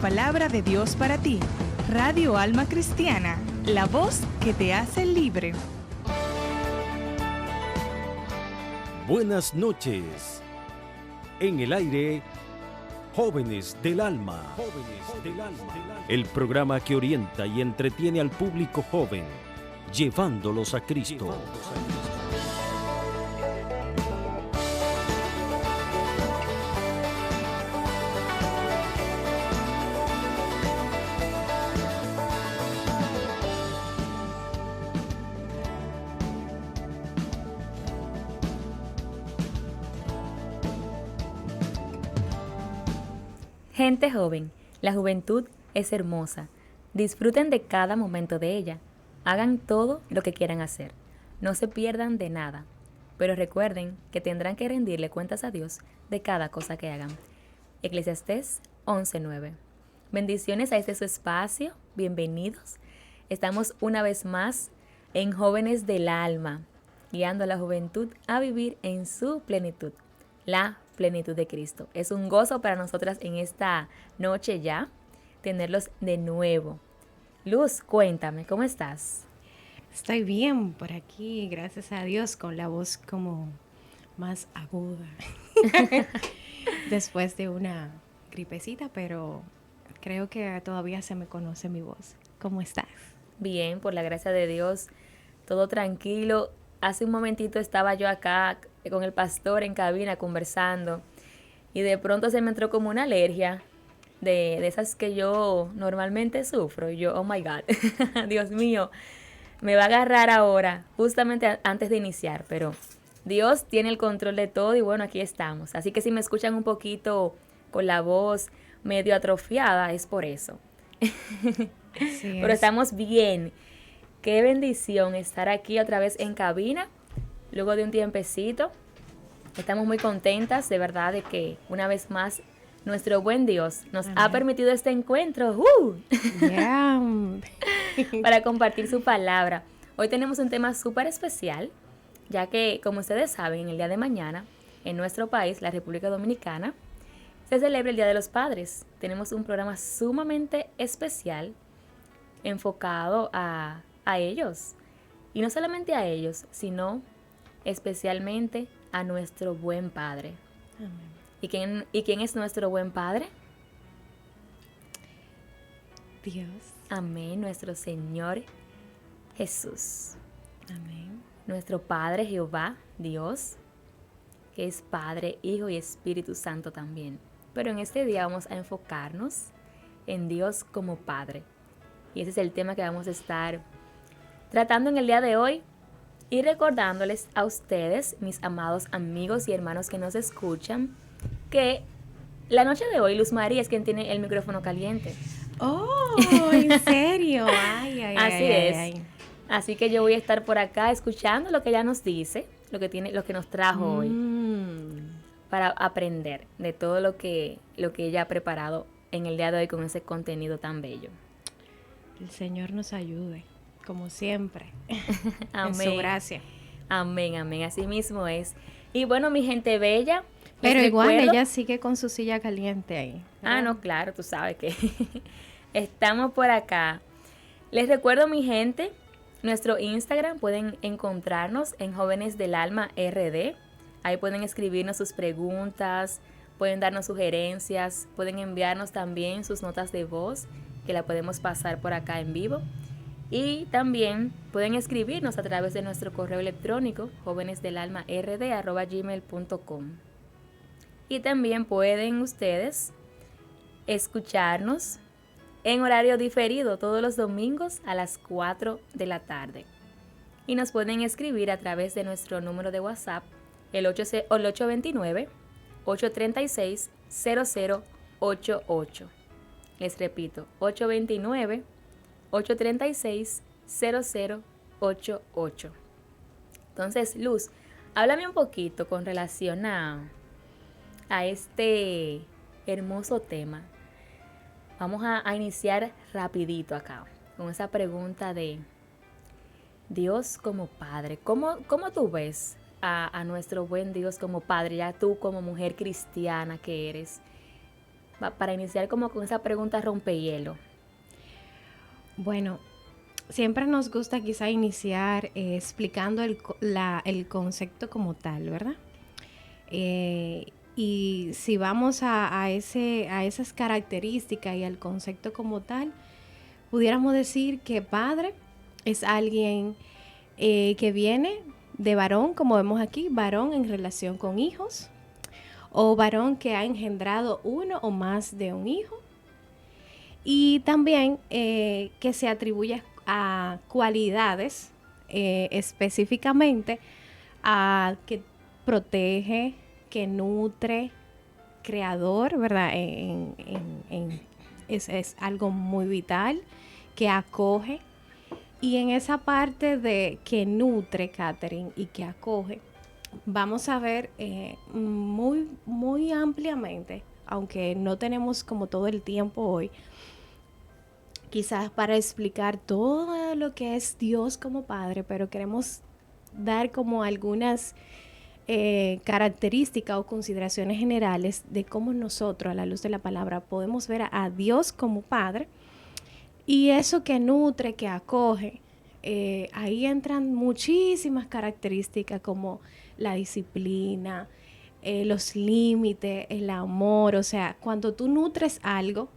Palabra de Dios para ti. Radio Alma Cristiana, la voz que te hace libre. Buenas noches. En el aire, Jóvenes del Alma. Jóvenes del Alma. El programa que orienta y entretiene al público joven, llevándolos a Cristo. Gente joven, la juventud es hermosa. Disfruten de cada momento de ella. Hagan todo lo que quieran hacer. No se pierdan de nada. Pero recuerden que tendrán que rendirle cuentas a Dios de cada cosa que hagan. Eclesiastés 11:9. Bendiciones a este su espacio. Bienvenidos. Estamos una vez más en Jóvenes del Alma, guiando a la juventud a vivir en su plenitud. La plenitud de Cristo. Es un gozo para nosotras en esta noche ya tenerlos de nuevo. Luz, cuéntame, ¿cómo estás? Estoy bien por aquí, gracias a Dios, con la voz como más aguda. Después de una gripecita, pero creo que todavía se me conoce mi voz. ¿Cómo estás? Bien, por la gracia de Dios, todo tranquilo. Hace un momentito estaba yo acá con el pastor en cabina conversando y de pronto se me entró como una alergia de esas que yo normalmente sufro. Y yo, oh my God, Dios mío, me va a agarrar ahora, justamente antes de iniciar, pero Dios tiene el control de todo y bueno, aquí estamos. Así que si me escuchan un poquito con la voz medio atrofiada, es por eso. Pero estamos bien. Qué bendición estar aquí otra vez en cabina, luego de un tiempecito. Estamos muy contentas, de verdad, de que una vez más nuestro buen Dios nos ha permitido este encuentro Yeah. para compartir su palabra. Hoy tenemos un tema súper especial, ya que, como ustedes saben, el día de mañana, en nuestro país, la República Dominicana, se celebra el Día de los Padres. Tenemos un programa sumamente especial enfocado a ellos. Y no solamente a ellos, sino especialmente a nuestro buen Padre. Amén. ¿Y quién es nuestro buen Padre? Dios. Amén, nuestro Señor Jesús. Amén. Nuestro Padre Jehová, Dios, que es Padre, Hijo y Espíritu Santo también. Pero en este día vamos a enfocarnos en Dios como Padre. Y ese es el tema que vamos a estar tratando en el día de hoy y recordándoles a ustedes, mis amados amigos y hermanos que nos escuchan, que la noche de hoy Luz María es quien tiene el micrófono caliente. Oh, ¿en serio? Ay. Así es. Así que yo voy a estar por acá escuchando lo que ella nos dice, lo que nos trajo hoy, para aprender de todo lo que ella ha preparado en el día de hoy con ese contenido tan bello. El Señor nos ayude, como siempre. Amén. En su gracia. Amén, amén. Así mismo es. Y bueno, mi gente bella. Pero igual ella sigue con su silla caliente ahí. ¿Verdad? Ah, no, claro, tú sabes que estamos por acá. Les recuerdo, mi gente, nuestro Instagram pueden encontrarnos en Jóvenes del Alma RD. Ahí pueden escribirnos sus preguntas, pueden darnos sugerencias, pueden enviarnos también sus notas de voz, que la podemos pasar por acá en vivo. Y también pueden escribirnos a través de nuestro correo electrónico jovenesdelalmard@gmail.com. Y también pueden ustedes escucharnos en horario diferido todos los domingos a las 4 de la tarde. Y nos pueden escribir a través de nuestro número de WhatsApp, el 829-836-0088. Les repito, 829-836-0088. Entonces, Luz, háblame un poquito con relación a este hermoso tema. Vamos a iniciar rapidito acá, con esa pregunta de Dios como Padre. ¿Cómo tú ves a nuestro buen Dios como Padre? Ya tú como mujer cristiana que eres, para iniciar como con esa pregunta rompehielo. Bueno, siempre nos gusta quizá iniciar explicando el concepto como tal, ¿verdad? Y si vamos a esas características y al concepto como tal, pudiéramos decir que padre es alguien que viene de varón, como vemos aquí, varón en relación con hijos, o varón que ha engendrado uno o más de un hijo, y también que se atribuye a cualidades específicamente a que protege, que nutre, creador, ¿verdad? Es algo muy vital, que acoge. Y en esa parte de que nutre, Catherine, y que acoge, vamos a ver muy, muy ampliamente, aunque no tenemos como todo el tiempo hoy, quizás para explicar todo lo que es Dios como Padre, pero queremos dar como algunas características o consideraciones generales de cómo nosotros, a la luz de la palabra, podemos ver a Dios como Padre. Y eso que nutre, que acoge, ahí entran muchísimas características como la disciplina, los límites, el amor. O sea, cuando tú nutres algo,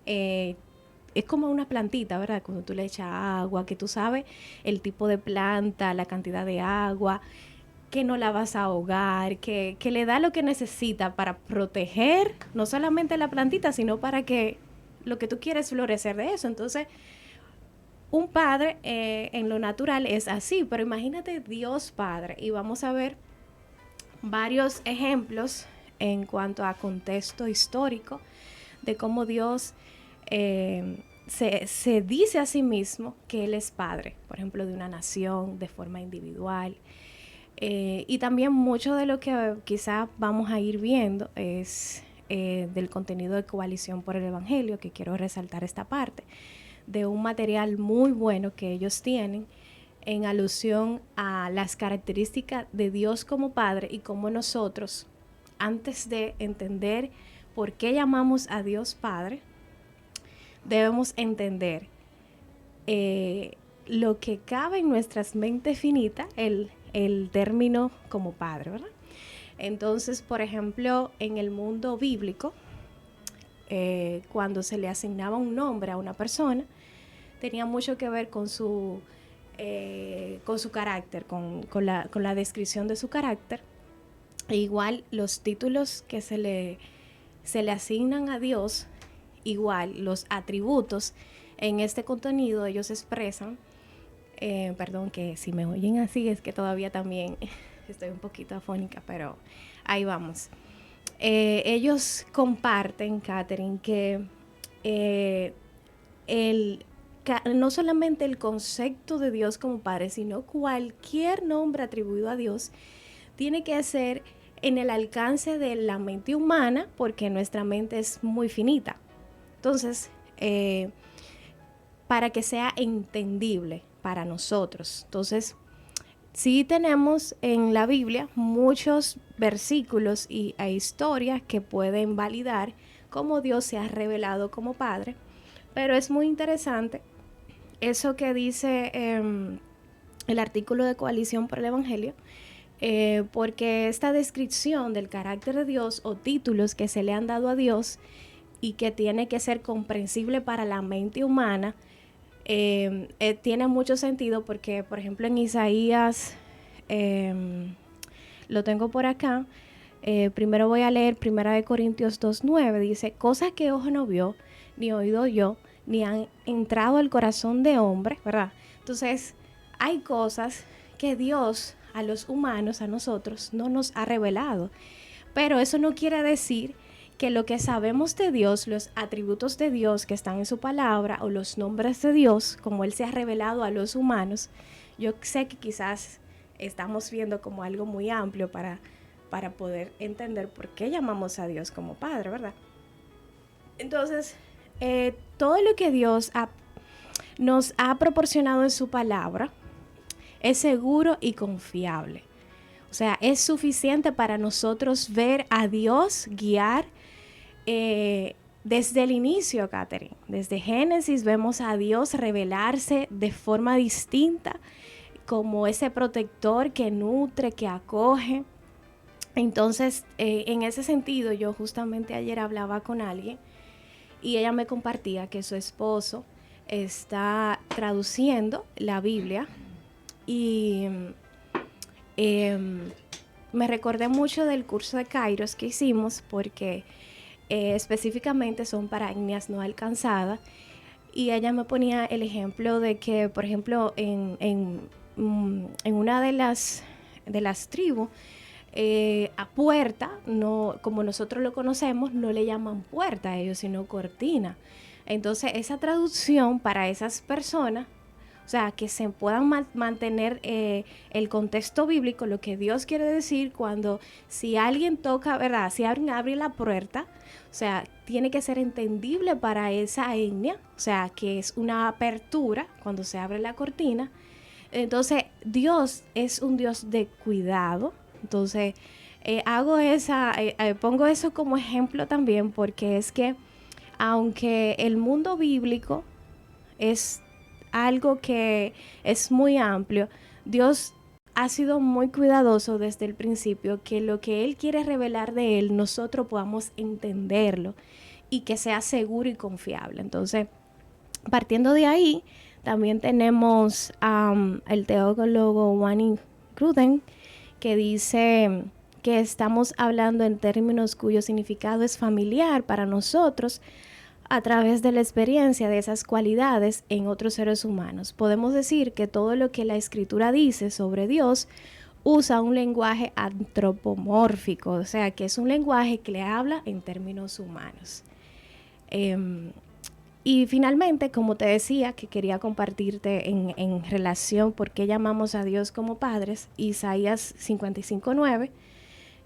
es como una plantita, ¿verdad? Cuando tú le echas agua, que tú sabes el tipo de planta, la cantidad de agua, que no la vas a ahogar, que le da lo que necesita para proteger no solamente la plantita, sino para que lo que tú quieres florecer de eso. Entonces, un padre en lo natural es así, pero imagínate Dios Padre, y vamos a ver varios ejemplos en cuanto a contexto histórico de cómo Dios se dice a sí mismo que Él es Padre, por ejemplo, de una nación, de forma individual. Y también mucho de lo que quizás vamos a ir viendo es del contenido de Coalición por el Evangelio, que quiero resaltar esta parte, de un material muy bueno que ellos tienen en alusión a las características de Dios como Padre y cómo nosotros, antes de entender por qué llamamos a Dios Padre, debemos entender lo que cabe en nuestras mentes finitas, el término como Padre, ¿verdad? Entonces, por ejemplo, en el mundo bíblico, cuando se le asignaba un nombre a una persona, tenía mucho que ver con su carácter, con la descripción de su carácter. E igual los títulos que se le asignan a Dios, igual los atributos en este contenido ellos expresan, perdón que si me oyen así es que todavía también estoy un poquito afónica, pero ahí vamos. Ellos comparten, Catherine, que no solamente el concepto de Dios como Padre, sino cualquier nombre atribuido a Dios tiene que ser en el alcance de la mente humana, porque nuestra mente es muy finita. Entonces, para que sea entendible para nosotros. Entonces, sí tenemos en la Biblia muchos versículos e historias que pueden validar cómo Dios se ha revelado como Padre, pero es muy interesante eso que dice el artículo de Coalición por el Evangelio, porque esta descripción del carácter de Dios o títulos que se le han dado a Dios y que tiene que ser comprensible para la mente humana, tiene mucho sentido porque, por ejemplo, en Isaías, lo tengo por acá, primero voy a leer 1 Corintios 2:9, dice, cosas que ojo no vio, ni oído oyó, ni han entrado al corazón de hombre, ¿verdad? Entonces, hay cosas que Dios a los humanos, a nosotros, no nos ha revelado, pero eso no quiere decir que lo que sabemos de Dios, los atributos de Dios que están en su palabra o los nombres de Dios, como Él se ha revelado a los humanos, yo sé que quizás estamos viendo como algo muy amplio para poder entender por qué llamamos a Dios como Padre, ¿verdad? Entonces, todo lo que Dios nos ha proporcionado en su palabra es seguro y confiable. O sea, es suficiente para nosotros ver a Dios guiar desde el inicio, Catherine, desde Génesis vemos a Dios revelarse de forma distinta como ese protector que nutre, que acoge. Entonces, en ese sentido, yo justamente ayer hablaba con alguien y ella me compartía que su esposo está traduciendo la Biblia y me recordé mucho del curso de Kairos que hicimos porque específicamente son para etnias no alcanzadas y ella me ponía el ejemplo de que, por ejemplo, en una de las tribus, a puerta, no, como nosotros lo conocemos, no le llaman puerta a ellos, sino cortina. Entonces, esa traducción para esas personas, o sea, que se puedan mantener el contexto bíblico, lo que Dios quiere decir cuando, si alguien toca, ¿verdad? Si alguien abre la puerta, o sea, tiene que ser entendible para esa etnia, o sea, que es una apertura cuando se abre la cortina. Entonces, Dios es un Dios de cuidado. Entonces, pongo eso como ejemplo también porque es que aunque el mundo bíblico es algo que es muy amplio, Dios ha sido muy cuidadoso desde el principio que lo que Él quiere revelar de Él, nosotros podamos entenderlo y que sea seguro y confiable. Entonces, partiendo de ahí, también tenemos el teólogo Wayne Grudem, que dice que estamos hablando en términos cuyo significado es familiar para nosotros a través de la experiencia de esas cualidades en otros seres humanos. Podemos decir que todo lo que la Escritura dice sobre Dios usa un lenguaje antropomórfico, o sea, que es un lenguaje que le habla en términos humanos. Y finalmente, como te decía, que quería compartirte en relación por qué llamamos a Dios como padres, Isaías 55:9,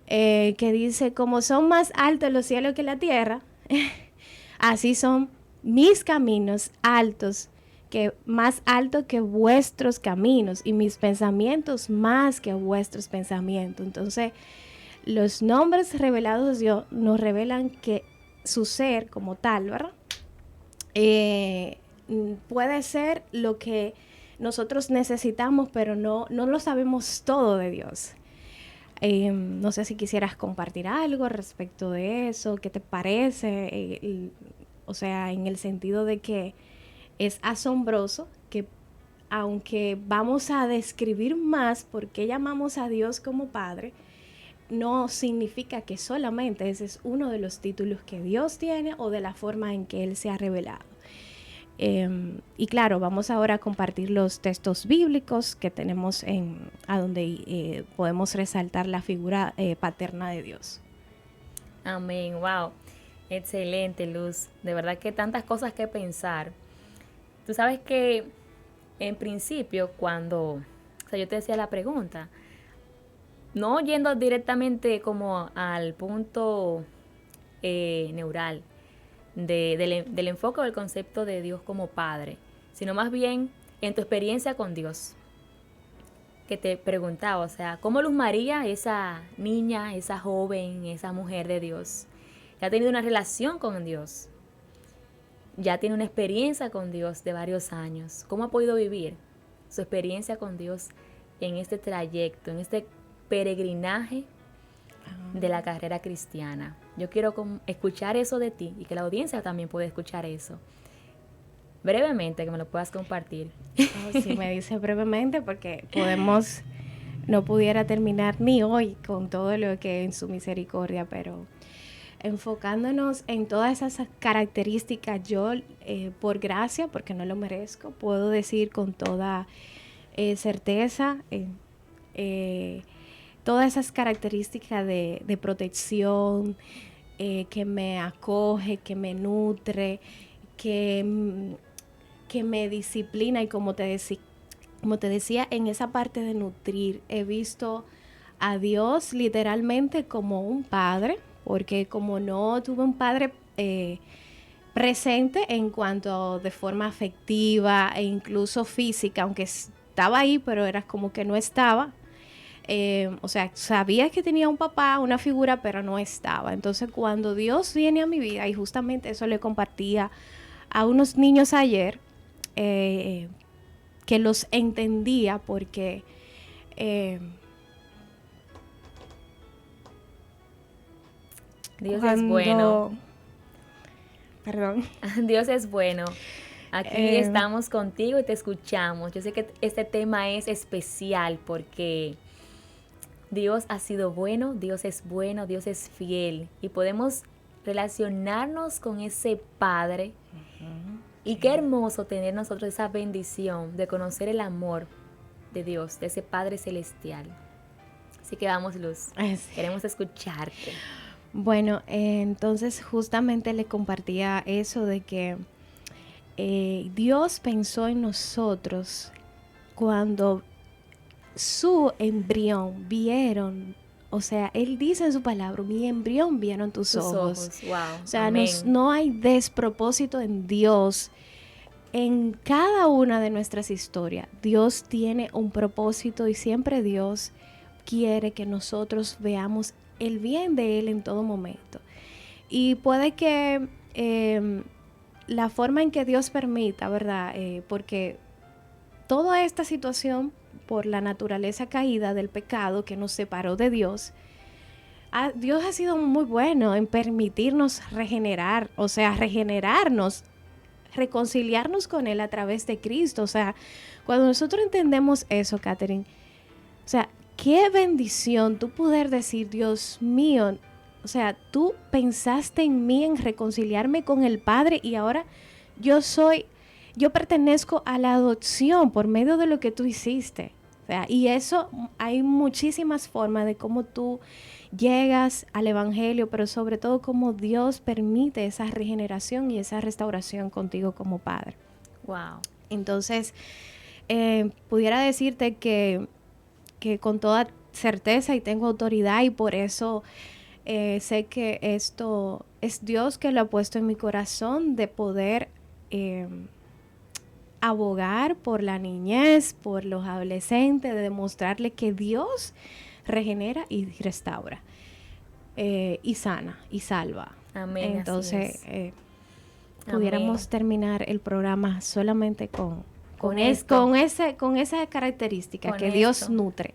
que dice, como son más altos los cielos que la tierra, así son mis caminos más altos que vuestros caminos, y mis pensamientos más que vuestros pensamientos. Entonces, los nombres revelados de Dios nos revelan que su ser como tal, ¿verdad? Puede ser lo que nosotros necesitamos, pero no lo sabemos todo de Dios. No sé si quisieras compartir algo respecto de eso, ¿qué te parece? O sea, en el sentido de que es asombroso que aunque vamos a describir más por qué llamamos a Dios como Padre, no significa que solamente ese es uno de los títulos que Dios tiene o de la forma en que Él se ha revelado. Y claro, vamos ahora a compartir los textos bíblicos que tenemos a donde podemos resaltar la figura paterna de Dios. Amén, wow, excelente, Luz. De verdad que tantas cosas que pensar. Tú sabes que en principio cuando, yo te decía la pregunta, no yendo directamente como al punto neural del enfoque o el concepto de Dios como Padre, sino más bien en tu experiencia con Dios, que te preguntaba, o sea, ¿cómo Luz María, esa niña, esa joven, esa mujer de Dios, que ha tenido una relación con Dios, ya tiene una experiencia con Dios de varios años, cómo ha podido vivir su experiencia con Dios en este trayecto, en este peregrinaje de la carrera cristiana? Yo quiero escuchar eso de ti y que la audiencia también pueda escuchar eso. Brevemente, que me lo puedas compartir. Sí, me dice brevemente porque no pudiera terminar ni hoy con todo lo que en su misericordia, pero enfocándonos en todas esas características, yo por gracia, porque no lo merezco, puedo decir con toda certeza todas esas características de protección, que me acoge, que me nutre, que me disciplina, y como te decía, en esa parte de nutrir, he visto a Dios literalmente como un padre, porque como no tuve un padre presente en cuanto de forma afectiva e incluso física, aunque estaba ahí, pero era como que no estaba. O sea, sabía que tenía un papá, una figura, pero no estaba. Entonces, cuando Dios viene a mi vida, y justamente eso le compartía a unos niños ayer, que los entendía porque Dios es bueno. Perdón. Dios es bueno. Aquí estamos contigo y te escuchamos. Yo sé que este tema es especial porque Dios ha sido bueno, Dios es fiel y podemos relacionarnos con ese Padre. Y qué hermoso tener nosotros esa bendición de conocer el amor de Dios, de ese Padre celestial. Así que vamos, Luz, queremos escucharte. Bueno, entonces justamente le compartía eso de que Dios pensó en nosotros cuando su embrión vieron, o sea, Él dice en su palabra, mi embrión vieron tus ojos. Wow. O sea, no hay despropósito en Dios. En cada una de nuestras historias, Dios tiene un propósito y siempre Dios quiere que nosotros veamos el bien de Él en todo momento. Y puede que la forma en que Dios permita, ¿verdad? Porque toda esta situación, por la naturaleza caída del pecado que nos separó de Dios, Dios ha sido muy bueno en permitirnos regenerar, o sea, regenerarnos, reconciliarnos con Él a través de Cristo. O sea, cuando nosotros entendemos eso, Catherine, o sea, qué bendición tú poder decir, Dios mío, o sea, tú pensaste en mí, en reconciliarme con el Padre y ahora yo pertenezco a la adopción por medio de lo que tú hiciste. O sea, y eso hay muchísimas formas de cómo tú llegas al Evangelio, pero sobre todo cómo Dios permite esa regeneración y esa restauración contigo como Padre. Wow. Entonces, pudiera decirte que con toda certeza y tengo autoridad y por eso sé que esto es Dios que lo ha puesto en mi corazón de poder abogar por la niñez, por los adolescentes, de demostrarle que Dios regenera y restaura y sana y salva. Amén. Entonces, pudiéramos terminar el programa solamente con esa característica que Dios nutre.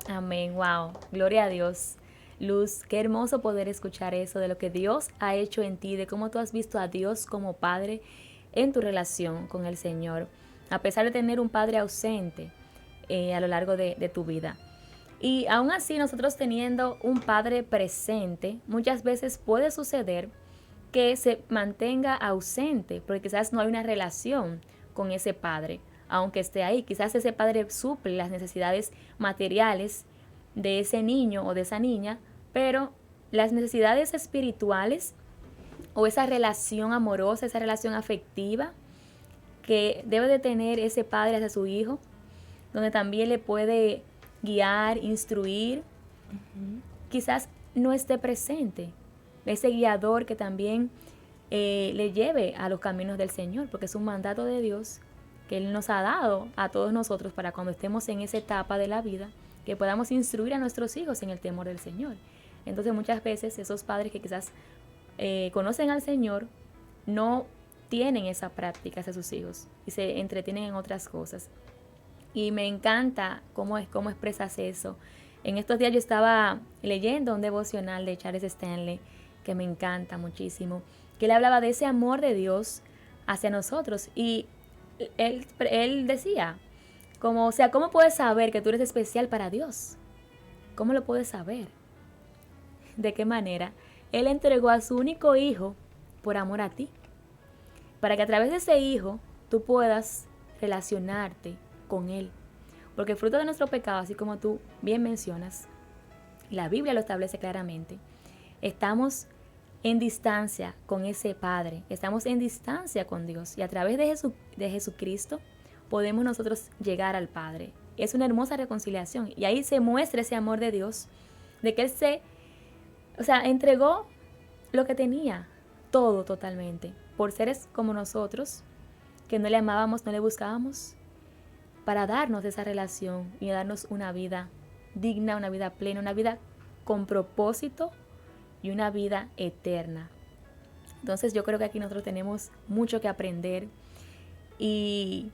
Amén, wow, gloria a Dios. Luz, qué hermoso poder escuchar eso de lo que Dios ha hecho en ti, de cómo tú has visto a Dios como Padre en tu relación con el Señor, a pesar de tener un Padre ausente a lo largo de tu vida. Y aún así, nosotros teniendo un Padre presente, muchas veces puede suceder que se mantenga ausente, porque quizás no hay una relación con ese Padre, aunque esté ahí. Quizás ese Padre suple las necesidades materiales de ese niño o de esa niña, pero las necesidades espirituales o esa relación amorosa, esa relación afectiva que debe de tener ese padre hacia su hijo, donde también le puede guiar, instruir, quizás no esté presente. Ese guiador que también le lleve a los caminos del Señor, porque es un mandato de Dios que Él nos ha dado a todos nosotros para cuando estemos en esa etapa de la vida, que podamos instruir a nuestros hijos en el temor del Señor. Entonces muchas veces esos padres que quizás conocen al Señor no tienen esa práctica hacia sus hijos y se entretienen en otras cosas. Y me encanta cómo expresas eso. En estos días yo estaba leyendo un devocional de Charles Stanley que me encanta muchísimo, que él hablaba de ese amor de Dios hacia nosotros y él decía, ¿cómo puedes saber que tú eres especial para Dios? ¿Cómo lo puedes saber? ¿De qué manera? Él entregó a su único hijo por amor a ti, para que a través de ese hijo tú puedas relacionarte con Él. Porque el fruto de nuestro pecado, así como tú bien mencionas, la Biblia lo establece claramente, estamos en distancia con ese Padre, estamos en distancia con Dios y a través de Jesucristo podemos nosotros llegar al Padre. Es una hermosa reconciliación y ahí se muestra ese amor de Dios, de que Él entregó lo que tenía, todo totalmente, por seres como nosotros, que no le amábamos, no le buscábamos, para darnos esa relación y darnos una vida digna, una vida plena, una vida con propósito y una vida eterna. Entonces yo creo que aquí nosotros tenemos mucho que aprender y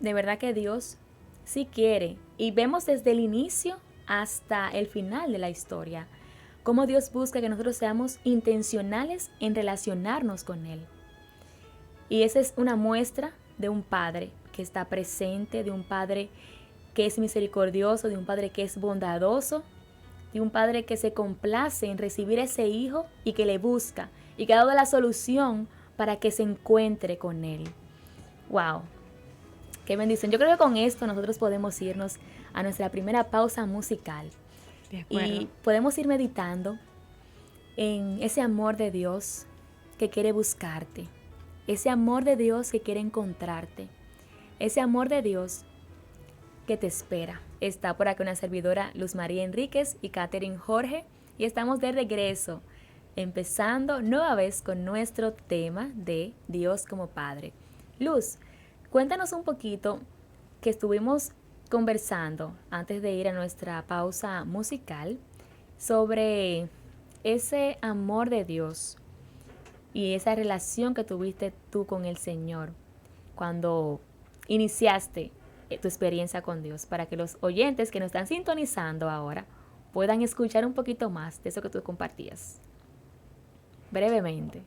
de verdad que Dios sí quiere. Y vemos desde el inicio hasta el final de la historia cómo Dios busca que nosotros seamos intencionales en relacionarnos con Él. Y esa es una muestra de un Padre que está presente, de un Padre que es misericordioso, de un Padre que es bondadoso, de un Padre que se complace en recibir a ese Hijo y que le busca y que ha dado la solución para que se encuentre con Él. ¡Wow! ¡Qué bendición! Yo creo que con esto nosotros podemos irnos a nuestra primera pausa musical. De acuerdo. Y podemos ir meditando en ese amor de Dios que quiere buscarte, ese amor de Dios que quiere encontrarte, ese amor de Dios que te espera. Está por acá una servidora, Luz María Enríquez y Catherine Jorge, y estamos de regreso, empezando nueva vez con nuestro tema de Dios como Padre. Luz, cuéntanos un poquito que estuvimos conversando antes de ir a nuestra pausa musical sobre ese amor de Dios y esa relación que tuviste tú con el Señor cuando iniciaste tu experiencia con Dios, para que los oyentes que nos están sintonizando ahora puedan escuchar un poquito más de eso que tú compartías brevemente,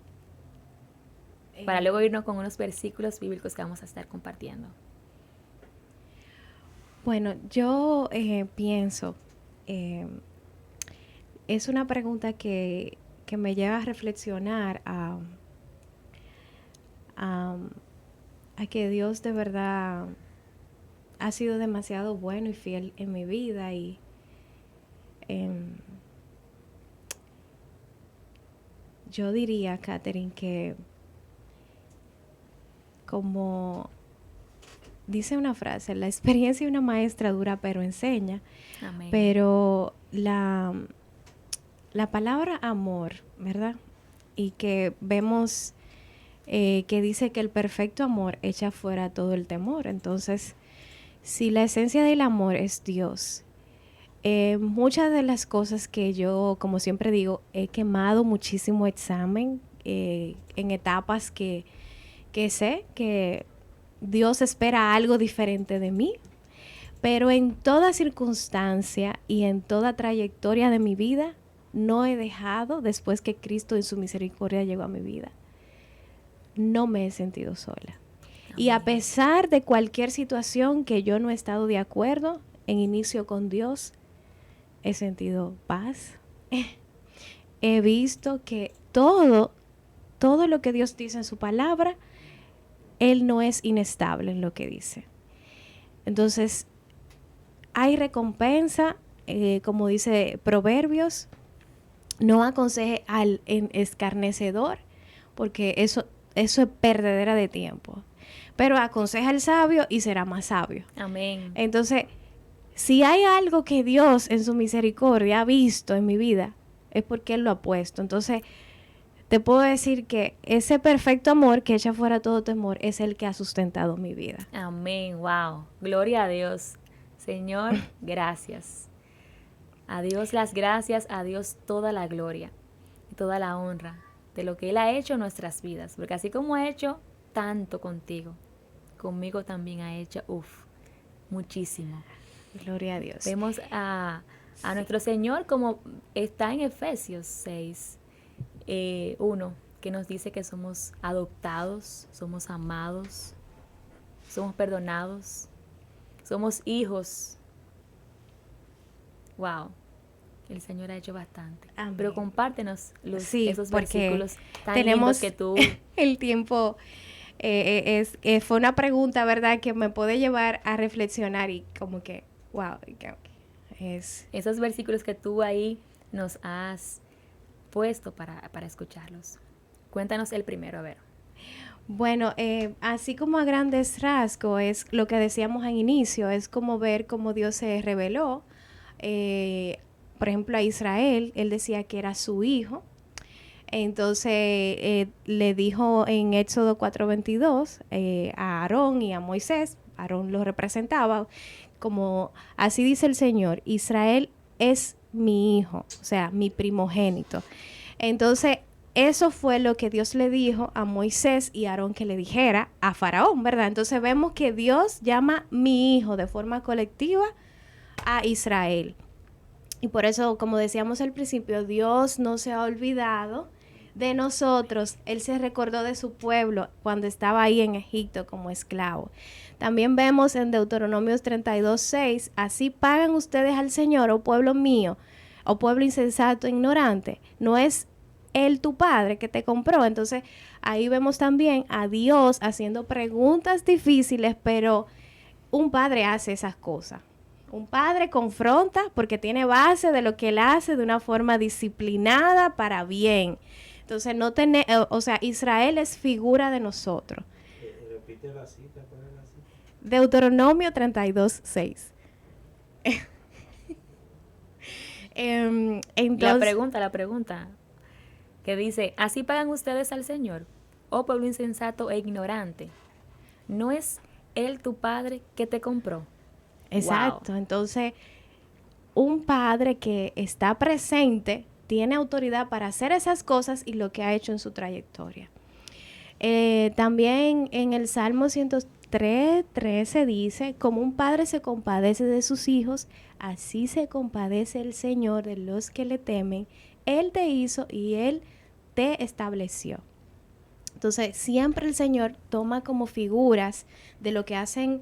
para luego irnos con unos versículos bíblicos que vamos a estar compartiendo. Bueno, yo pienso, es una pregunta que me lleva a reflexionar a que Dios de verdad ha sido demasiado bueno y fiel en mi vida y yo diría, Catherine, que como dice una frase, la experiencia de una maestra dura pero enseña. Amén. Pero la palabra amor, ¿verdad? Y que vemos que dice que el perfecto amor echa fuera todo el temor. Entonces, si la esencia del amor es Dios, muchas de las cosas que yo, como siempre digo, he quemado muchísimo examen en etapas que sé que Dios espera algo diferente de mí, pero en toda circunstancia y en toda trayectoria de mi vida, no he dejado, después que Cristo en su misericordia llegó a mi vida, no me he sentido sola. Amén. Y a pesar de cualquier situación que yo no he estado de acuerdo, en inicio con Dios, he sentido paz. He visto que todo lo que Dios dice en su palabra, Él no es inestable en lo que dice. Entonces, hay recompensa, como dice Proverbios, no aconseje al escarnecedor, porque eso es perdedera de tiempo. Pero aconseja al sabio y será más sabio. Amén. Entonces, si hay algo que Dios en su misericordia ha visto en mi vida, es porque Él lo ha puesto. Entonces, te puedo decir que ese perfecto amor que echa fuera todo temor es el que ha sustentado mi vida. Amén, wow. Gloria a Dios. Señor, gracias. A Dios las gracias, a Dios toda la gloria y toda la honra de lo que Él ha hecho en nuestras vidas. Porque así como ha hecho tanto contigo, conmigo también ha hecho, muchísimo. Gloria a Dios. Vemos a nuestro Señor como está en Efesios 6. 1, que nos dice que somos adoptados, somos amados, somos perdonados, somos hijos. Wow, el Señor ha hecho bastante. Amén. Pero compártenos esos porque versículos tan tenemos lindos que tú... el tiempo fue una pregunta, ¿verdad?, que me puede llevar a reflexionar y como que, wow, es... Esos versículos que tú ahí nos has puesto para escucharlos. Cuéntanos el primero, a ver. Bueno, así como a grandes rasgos es lo que decíamos al inicio, es como ver cómo Dios se reveló. Por ejemplo, a Israel, Él decía que era su hijo. Entonces, le dijo en Éxodo 4:22 a Aarón y a Moisés, Aarón lo representaba, como así dice el Señor, Israel es mi hijo, o sea, mi primogénito. Entonces, eso fue lo que Dios le dijo a Moisés y a Aarón que le dijera a Faraón, ¿verdad? Entonces vemos que Dios llama mi hijo de forma colectiva a Israel. Y por eso, como decíamos al principio, Dios no se ha olvidado de nosotros. Él se recordó de su pueblo cuando estaba ahí en Egipto como esclavo. También vemos en Deuteronomios 32:6, así pagan ustedes al Señor, oh pueblo mío, oh pueblo insensato, ignorante. No es Él tu padre que te compró. Entonces ahí vemos también a Dios haciendo preguntas difíciles, pero un padre hace esas cosas. Un padre confronta porque tiene base de lo que él hace de una forma disciplinada para bien. Entonces no tiene, o sea, Israel es figura de nosotros. Repite la cita, ¿cuál es la cita? Deuteronomio 32:6. Entonces, La pregunta, que dice, así pagan ustedes al Señor, oh pueblo insensato e ignorante. ¿No es Él tu padre que te compró? exacto. Wow. Entonces, un padre que está presente tiene autoridad para hacer esas cosas y lo que ha hecho en su trayectoria. También en el Salmo 103:13 dice, como un padre se compadece de sus hijos, así se compadece el Señor de los que le temen. Él te hizo y Él te estableció. Entonces, siempre el Señor toma como figuras de lo que hacen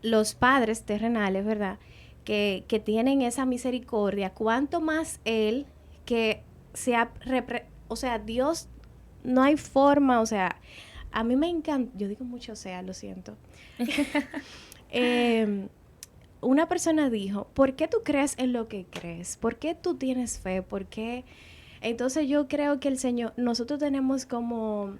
los padres terrenales, ¿verdad? Que tienen esa misericordia. Cuanto más Él, que sea, o sea, Dios, no hay forma, o sea, a mí me encanta, yo digo mucho, o sea, lo siento. Una persona dijo, ¿por qué tú crees en lo que crees? ¿Por qué tú tienes fe? ¿Por qué? Entonces yo creo que el Señor, nosotros tenemos como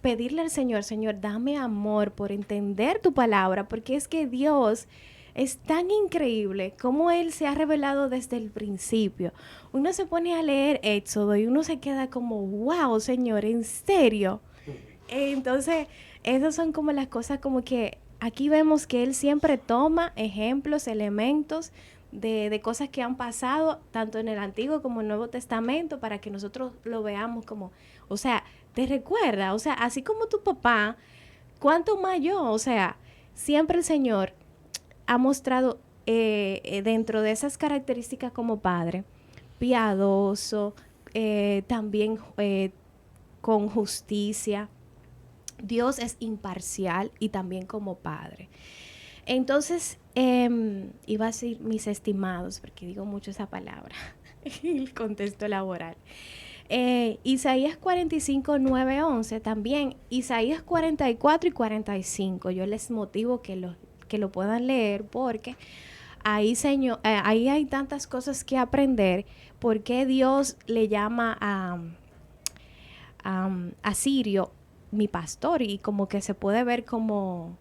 pedirle al Señor, Señor, dame amor por entender tu palabra, porque es que Dios es tan increíble como Él se ha revelado desde el principio. Uno se pone a leer Éxodo y uno se queda como, wow, Señor, ¿en serio? Entonces, esas son como las cosas como que aquí vemos que Él siempre toma ejemplos, elementos de cosas que han pasado tanto en el Antiguo como en el Nuevo Testamento para que nosotros lo veamos como, o sea, te recuerda, o sea, así como tu papá, ¿cuánto más yo? O sea, siempre el Señor ha mostrado dentro de esas características como padre, piadoso, también con justicia. Dios es imparcial y también como padre. Entonces, iba a decir mis estimados, porque digo mucho esa palabra en el contexto laboral. Isaías 45:9-11, también Isaías 44 y 45. Yo les motivo que lo puedan leer porque ahí, Señor, ahí hay tantas cosas que aprender. ¿Por qué Dios le llama a Sirio mi pastor? Y como que se puede ver como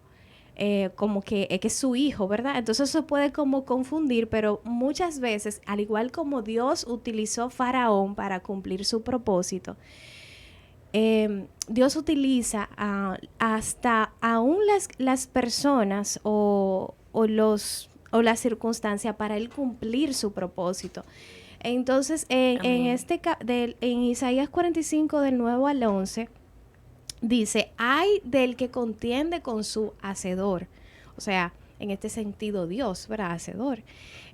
que es su hijo, ¿verdad? Entonces se puede como confundir, pero muchas veces, al igual como Dios utilizó Faraón para cumplir su propósito, Dios utiliza hasta aún las personas o las circunstancias para Él cumplir su propósito. Entonces, en Isaías 45, del 9 al 11, dice, ay del que contiende con su hacedor. O sea, en este sentido Dios, ¿verdad? Hacedor.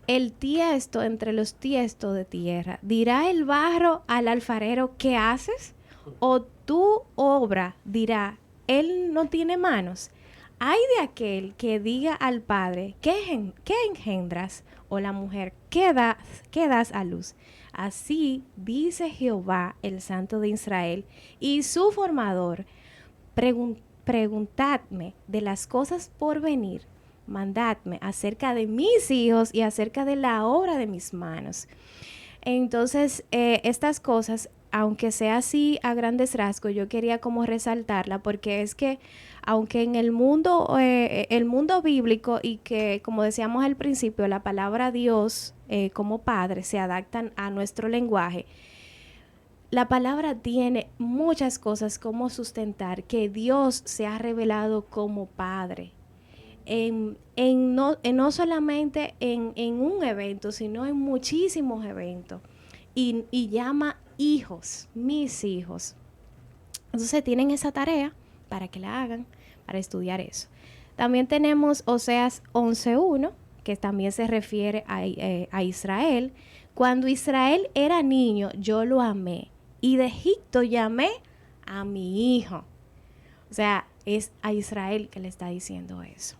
El tiesto entre los tiestos de tierra. ¿Dirá el barro al alfarero, ¿qué haces? O tu obra dirá, él no tiene manos. Ay de aquel que diga al padre, ¿qué engendras? O la mujer, ¿qué das a luz? Así dice Jehová, el Santo de Israel, y su formador, preguntadme de las cosas por venir, mandadme acerca de mis hijos y acerca de la obra de mis manos. Entonces, estas cosas, aunque sea así a grandes rasgos, yo quería como resaltarla porque es que, aunque en el mundo bíblico y que, como decíamos al principio, la palabra Dios como Padre se adaptan a nuestro lenguaje, la palabra tiene muchas cosas como sustentar que Dios se ha revelado como Padre. no solamente en un evento, sino en muchísimos eventos. Y llama hijos, mis hijos. Entonces tienen esa tarea para que la hagan, para estudiar eso. También tenemos Oseas 11:1, que también se refiere a Israel. Cuando Israel era niño, yo lo amé, y de Egipto llamé a mi hijo. O sea, es a Israel que le está diciendo eso.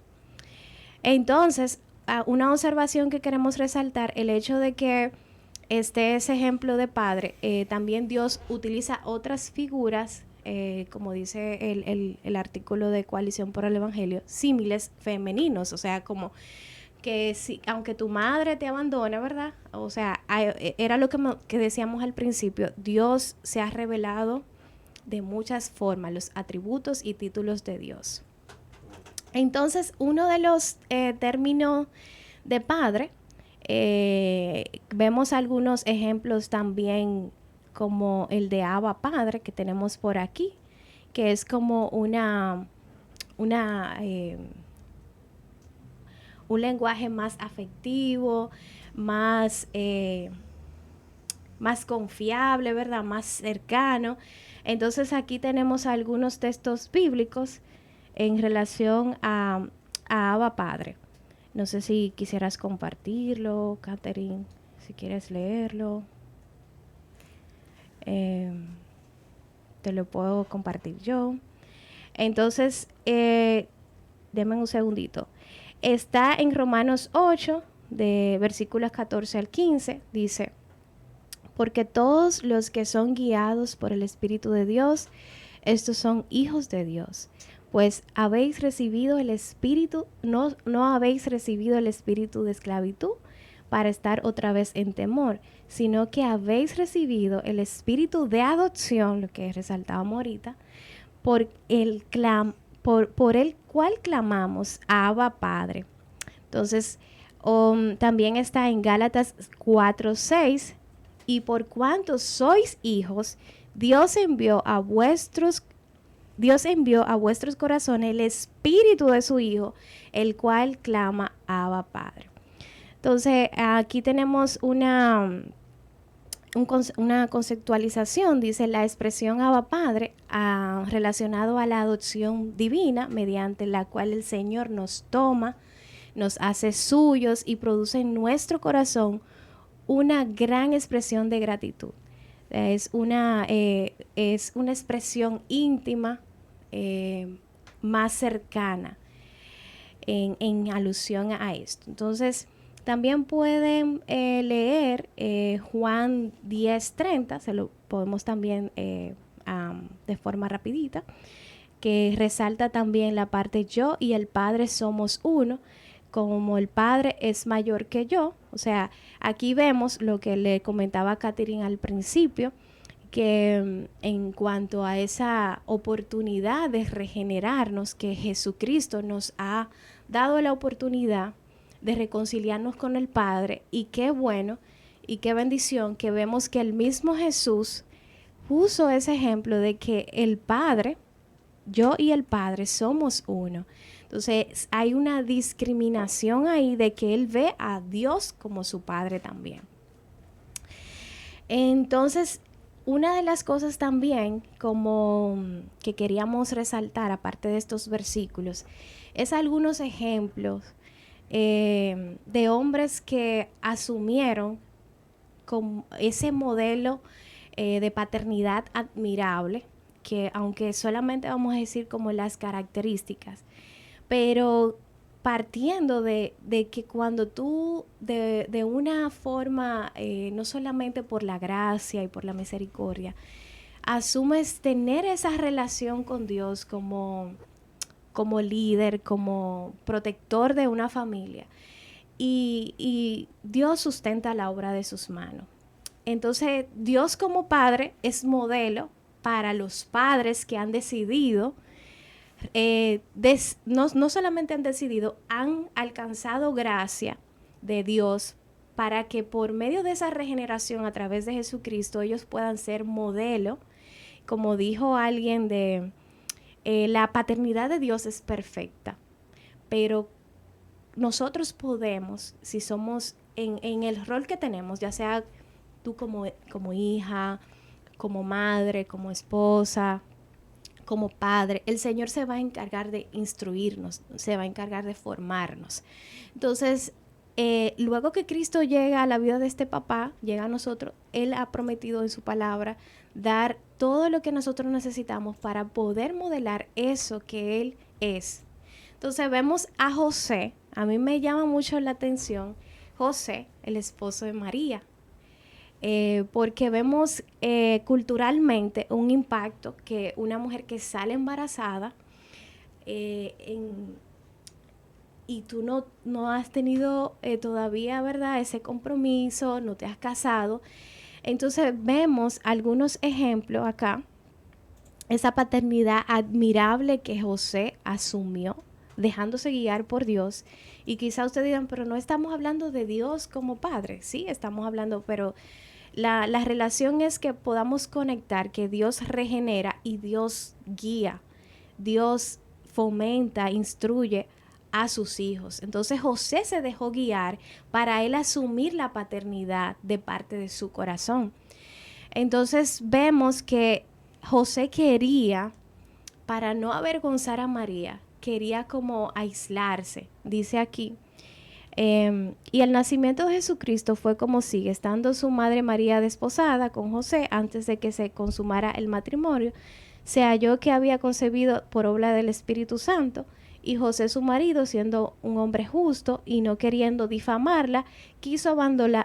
Entonces, una observación que queremos resaltar, el hecho de que ese ejemplo de padre, también Dios utiliza otras figuras, como dice el artículo de Coalición por el Evangelio, símiles femeninos, o sea, como que si, aunque tu madre te abandone, ¿verdad? O sea, era lo que decíamos al principio, Dios se ha revelado de muchas formas, los atributos y títulos de Dios. Entonces, uno de los términos de padre, vemos algunos ejemplos también como el de Abba Padre que tenemos por aquí, que es como un lenguaje más afectivo, más confiable, ¿verdad? Más cercano. Entonces aquí tenemos algunos textos bíblicos en relación a Abba Padre. No sé si quisieras compartirlo, Catherine, si quieres leerlo. Te lo puedo compartir yo. Entonces, denme un segundito. Está en Romanos 8, de versículos 14 al 15, dice: porque todos los que son guiados por el Espíritu de Dios, estos son hijos de Dios. Pues habéis recibido el Espíritu, no habéis recibido el Espíritu de esclavitud para estar otra vez en temor, sino que habéis recibido el Espíritu de adopción, lo que resaltábamos ahorita, por el cual clamamos Abba Padre. Entonces, también está en Gálatas 4:6, y por cuanto sois hijos, Dios envió a vuestros corazones el Espíritu de su Hijo, el cual clama Abba Padre. Entonces, aquí tenemos una conceptualización, dice la expresión Abba Padre, relacionado a la adopción divina, mediante la cual el Señor nos toma, nos hace suyos y produce en nuestro corazón una gran expresión de gratitud. Es una expresión íntima, más cercana en alusión a esto. Entonces, también pueden leer Juan 10:30, se lo podemos también de forma rapidita, que resalta también la parte yo y el Padre somos uno, como el Padre es mayor que yo. O sea, aquí vemos lo que le comentaba a Catherine al principio, que en cuanto a esa oportunidad de regenerarnos, que Jesucristo nos ha dado la oportunidad de reconciliarnos con el Padre, y qué bueno y qué bendición que vemos que el mismo Jesús puso ese ejemplo de que el Padre, yo y el Padre somos uno. Entonces hay una discriminación ahí de que Él ve a Dios como su Padre también. Entonces, una de las cosas también como que queríamos resaltar, aparte de estos versículos, es algunos ejemplos de hombres que asumieron como ese modelo de paternidad admirable, que aunque solamente vamos a decir como las características, pero partiendo de que cuando tú de una forma, no solamente por la gracia y por la misericordia, asumes tener esa relación con Dios como líder, como protector de una familia, y Dios sustenta la obra de sus manos. Entonces, Dios como Padre es modelo para los padres que han decidido, no solamente han decidido, han alcanzado gracia de Dios para que por medio de esa regeneración a través de Jesucristo ellos puedan ser modelo. Como dijo alguien la paternidad de Dios es perfecta, pero nosotros podemos, si somos en el rol que tenemos, ya sea tú como hija, como madre, como esposa, como padre, el Señor se va a encargar de instruirnos, se va a encargar de formarnos. Entonces, luego que Cristo llega a la vida de este papá, llega a nosotros, Él ha prometido en su palabra dar todo lo que nosotros necesitamos para poder modelar eso que Él es. Entonces vemos a José, a mí me llama mucho la atención, José, el esposo de María, porque vemos culturalmente un impacto que una mujer que sale embarazada y tú no has tenido todavía, ¿verdad?, ese compromiso, no te has casado. Entonces vemos algunos ejemplos acá, esa paternidad admirable que José asumió, dejándose guiar por Dios. Y quizá ustedes digan, pero no estamos hablando de Dios como padre. Sí, estamos hablando, pero la relación es que podamos conectar, que Dios regenera y Dios guía, Dios fomenta, instruye a sus hijos. Entonces José se dejó guiar para él asumir la paternidad de parte de su corazón. Entonces vemos que José quería, para no avergonzar a María, quería como aislarse, dice aquí. Y el nacimiento de Jesucristo fue como sigue: estando su madre María desposada con José antes de que se consumara el matrimonio, se halló que había concebido por obra del Espíritu Santo, y José su marido, siendo un hombre justo y no queriendo difamarla, quiso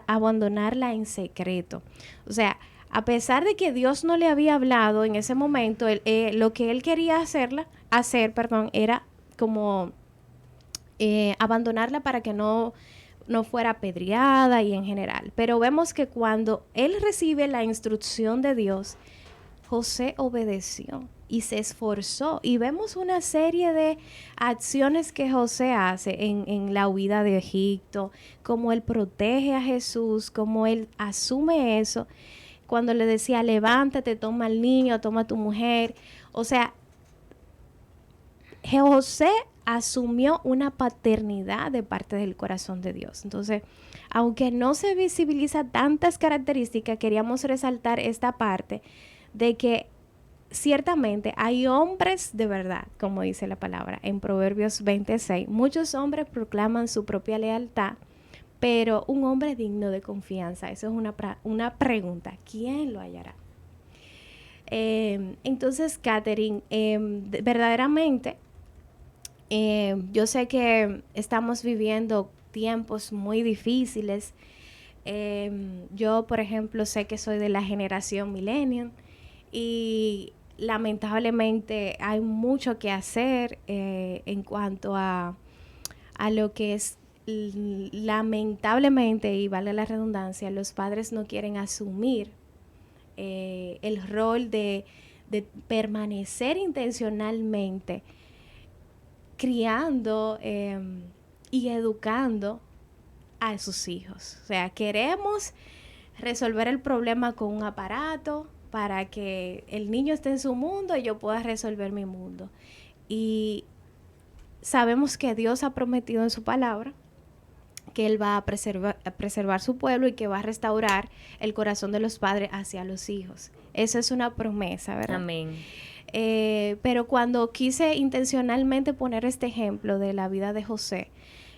abandonarla en secreto. O sea, a pesar de que Dios no le había hablado en ese momento, lo que él quería hacer, era como abandonarla para que no fuera apedreada y en general. Pero vemos que cuando él recibe la instrucción de Dios, José obedeció y se esforzó. Y vemos una serie de acciones que José hace en la huida de Egipto, cómo él protege a Jesús, cómo él asume eso. Cuando le decía, levántate, toma al niño, toma a tu mujer. O sea, José asumió una paternidad de parte del corazón de Dios. Entonces, aunque no se visibiliza tantas características, queríamos resaltar esta parte de que ciertamente hay hombres de verdad, como dice la palabra en Proverbios 26. Muchos hombres proclaman su propia lealtad, pero un hombre digno de confianza, eso es una pregunta, ¿quién lo hallará? Entonces, Catherine, verdaderamente, yo sé que estamos viviendo tiempos muy difíciles. Yo, por ejemplo, sé que soy de la generación millennial y lamentablemente hay mucho que hacer en cuanto a lo que es, lamentablemente, y vale la redundancia, los padres no quieren asumir el rol de permanecer intencionalmente criando y educando a sus hijos. O sea, queremos resolver el problema con un aparato para que el niño esté en su mundo y yo pueda resolver mi mundo. Y sabemos que Dios ha prometido en su palabra que Él va a preservar su pueblo y que va a restaurar el corazón de los padres hacia los hijos. Eso es una promesa, ¿verdad? Amén. Pero cuando quise intencionalmente poner este ejemplo de la vida de José,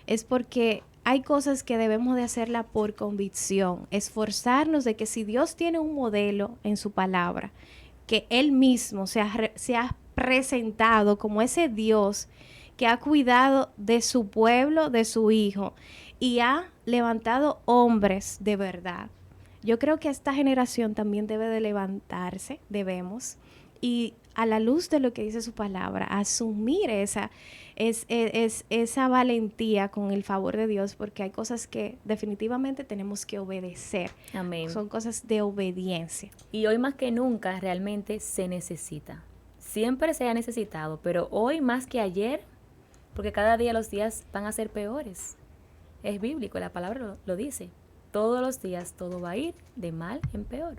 es porque hay cosas que debemos de hacerla por convicción, esforzarnos de que si Dios tiene un modelo en su palabra, que Él mismo se ha presentado como ese Dios que ha cuidado de su pueblo, de su hijo, y ha levantado hombres de verdad. Yo creo que esta generación también debe de levantarse, debemos, y a la luz de lo que dice su palabra, asumir esa valentía con el favor de Dios, porque hay cosas que definitivamente tenemos que obedecer. Amén. Son cosas de obediencia. Y hoy más que nunca realmente se necesita. Siempre se ha necesitado, pero hoy más que ayer, porque cada día los días van a ser peores. Es bíblico, la palabra lo dice. Todos los días todo va a ir de mal en peor.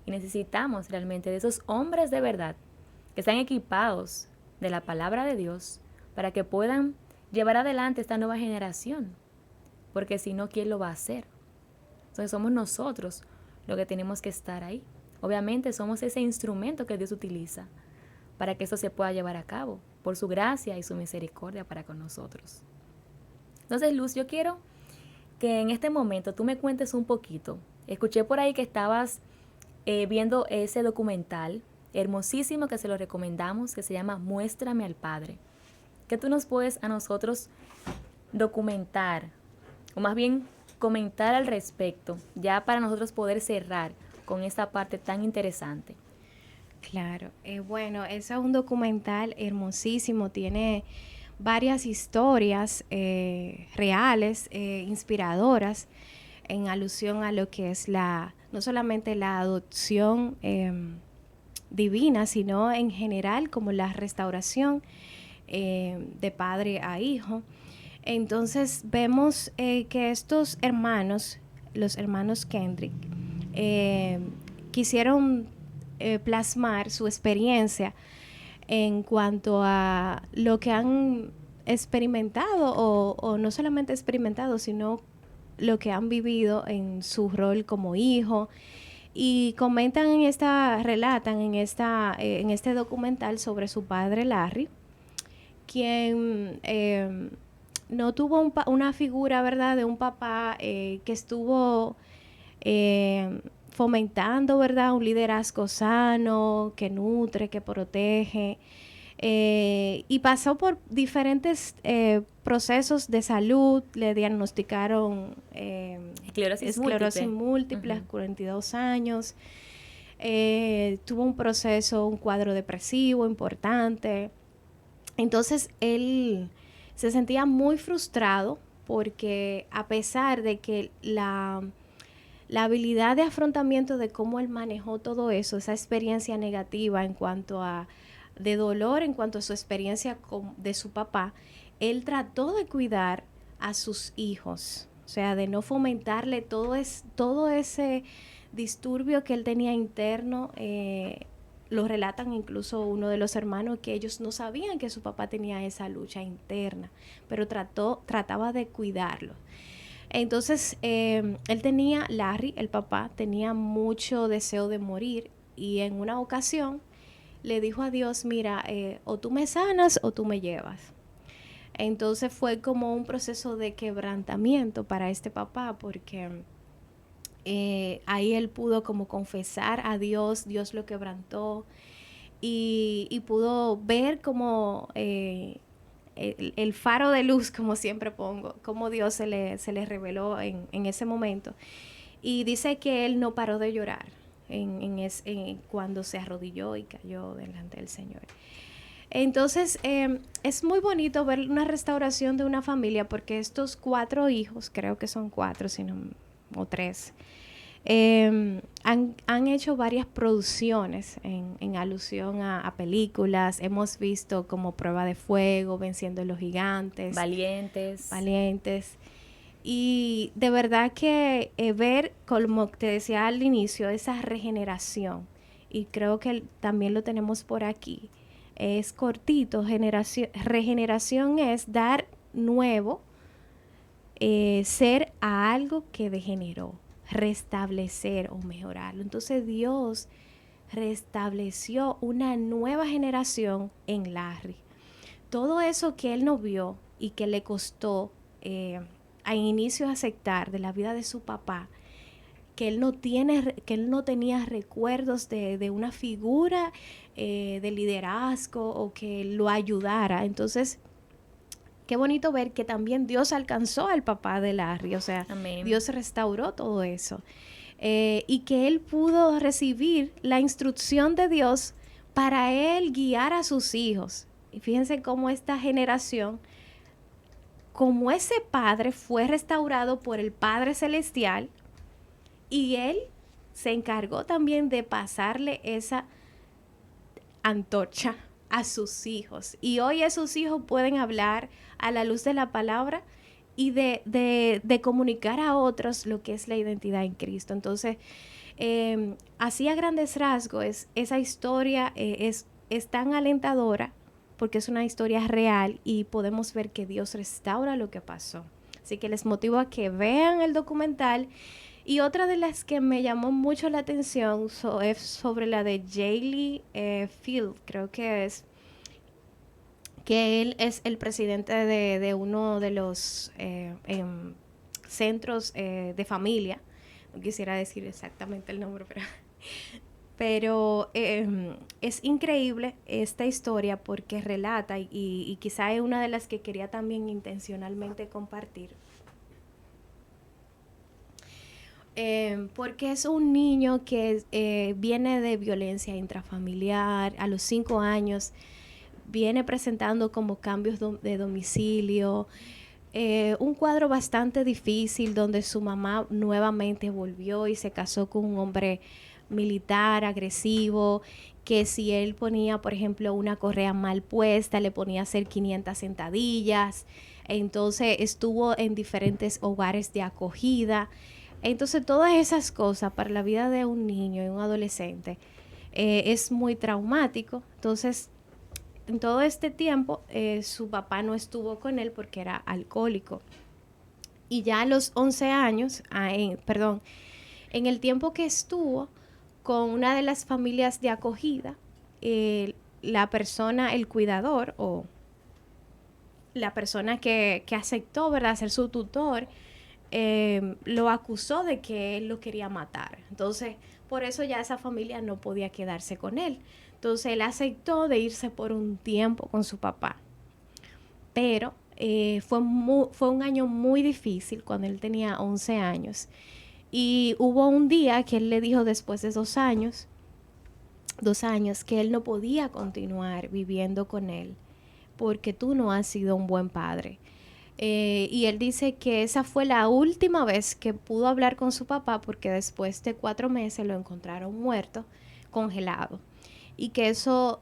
Y necesitamos realmente de esos hombres de verdad que están equipados de la palabra de Dios para que puedan llevar adelante esta nueva generación, porque si no, ¿quién lo va a hacer? Entonces somos nosotros los que tenemos que estar ahí. Obviamente somos ese instrumento que Dios utiliza para que eso se pueda llevar a cabo, por su gracia y su misericordia para con nosotros. Entonces, Luz, yo quiero que en este momento tú me cuentes un poquito. Escuché por ahí que estabas viendo ese documental hermosísimo que se lo recomendamos, que se llama Muéstrame al Padre. ¿Qué tú nos puedes a nosotros documentar, o más bien comentar al respecto, ya para nosotros poder cerrar con esta parte tan interesante? Claro, bueno, ese es un documental hermosísimo, tiene varias historias reales, inspiradoras, en alusión a lo que es no solamente la adopción divina, sino en general como la restauración de padre a hijo. Entonces vemos que estos hermanos, los hermanos Kendrick, quisieron plasmar su experiencia en cuanto a lo que han experimentado o no solamente experimentado, sino lo que han vivido en su rol como hijo. Y relatan en este documental sobre su padre Larry, quien no tuvo una figura, ¿verdad?, de un papá que estuvo fomentando, ¿verdad?, un liderazgo sano, que nutre, que protege, y pasó por diferentes procesos de salud. Le diagnosticaron esclerosis múltiple a 42 años. Tuvo un cuadro depresivo importante. Entonces él se sentía muy frustrado porque, a pesar de que la habilidad de afrontamiento de cómo él manejó todo eso, esa experiencia negativa de dolor en cuanto a su experiencia de su papá, él trató de cuidar a sus hijos, o sea, de no fomentarle todo ese disturbio que él tenía interno. Lo relatan incluso uno de los hermanos, que ellos no sabían que su papá tenía esa lucha interna, pero trataba de cuidarlo. Entonces, Larry, el papá, tenía mucho deseo de morir, y en una ocasión le dijo a Dios: mira, o tú me sanas o tú me llevas. Entonces fue como un proceso de quebrantamiento para este papá, porque ahí él pudo como confesar a Dios, Dios lo quebrantó, y pudo ver como el faro de luz, como siempre pongo, como Dios se le reveló en ese momento. Y dice que él no paró de llorar cuando se arrodilló y cayó delante del Señor. Entonces es muy bonito ver una restauración de una familia, porque estos 4 hijos, creo que son 4 o 3, han hecho varias producciones en alusión a películas. Hemos visto como Prueba de Fuego, Venciendo a los Gigantes, Valientes. Y de verdad que ver, como te decía al inicio, esa regeneración, y creo que también lo tenemos por aquí, es cortito. Regeneración es dar nuevo, ser a algo que degeneró, restablecer o mejorarlo. Entonces Dios restableció una nueva generación en Larry. Todo eso que él no vio y que le costó a inicio aceptar de la vida de su papá, que él no tenía recuerdos de una figura de liderazgo o que lo ayudara. Entonces, qué bonito ver que también Dios alcanzó al papá de Larry, o sea, amén, Dios restauró todo eso. Y que él pudo recibir la instrucción de Dios para él guiar a sus hijos. Y fíjense cómo esta generación, como ese padre fue restaurado por el Padre Celestial, y él se encargó también de pasarle esa antorcha a sus hijos. Y hoy esos hijos pueden hablar a la luz de la palabra y de comunicar a otros lo que es la identidad en Cristo. Entonces, así a grandes rasgos, esa historia es tan alentadora porque es una historia real y podemos ver que Dios restaura lo que pasó. Así que les motivo a que vean el documental. Y otra de las que me llamó mucho la atención es sobre la de Jaylee Field, creo que es, que él es el presidente de uno de los centros de familia. No quisiera decir exactamente el nombre, pero es increíble esta historia porque relata y quizá es una de las que quería también intencionalmente compartir. Porque es un niño que viene de violencia intrafamiliar, a los 5 años viene presentando como cambios de domicilio, un cuadro bastante difícil donde su mamá nuevamente volvió y se casó con un hombre militar, agresivo, que si él ponía, por ejemplo, una correa mal puesta, le ponía a hacer 500 sentadillas. Entonces estuvo en diferentes hogares de acogida. Entonces todas esas cosas para la vida de un niño y un adolescente es muy traumático. Entonces, en todo este tiempo, su papá no estuvo con él porque era alcohólico. Y ya a los 11 años, en el tiempo que estuvo con una de las familias de acogida, la persona, el cuidador o la persona que aceptó, ¿verdad?, ser su tutor, lo acusó de que él lo quería matar. Entonces, por eso ya esa familia no podía quedarse con él. Entonces, él aceptó de irse por un tiempo con su papá. Pero fue un año muy difícil cuando él tenía 11 años. Y hubo un día que él le dijo después de 2 años, que él no podía continuar viviendo con él porque tú no has sido un buen padre. Y él dice que esa fue la última vez que pudo hablar con su papá porque después de 4 meses lo encontraron muerto, congelado. Y que eso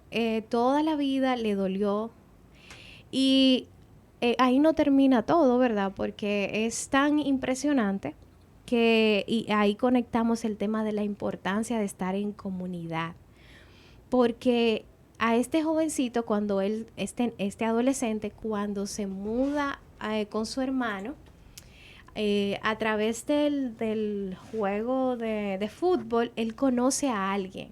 toda la vida le dolió. Y ahí no termina todo, ¿verdad? Porque es tan impresionante y ahí conectamos el tema de la importancia de estar en comunidad. Porque a este jovencito, cuando este adolescente, cuando se muda con su hermano, a través del juego de fútbol, él conoce a alguien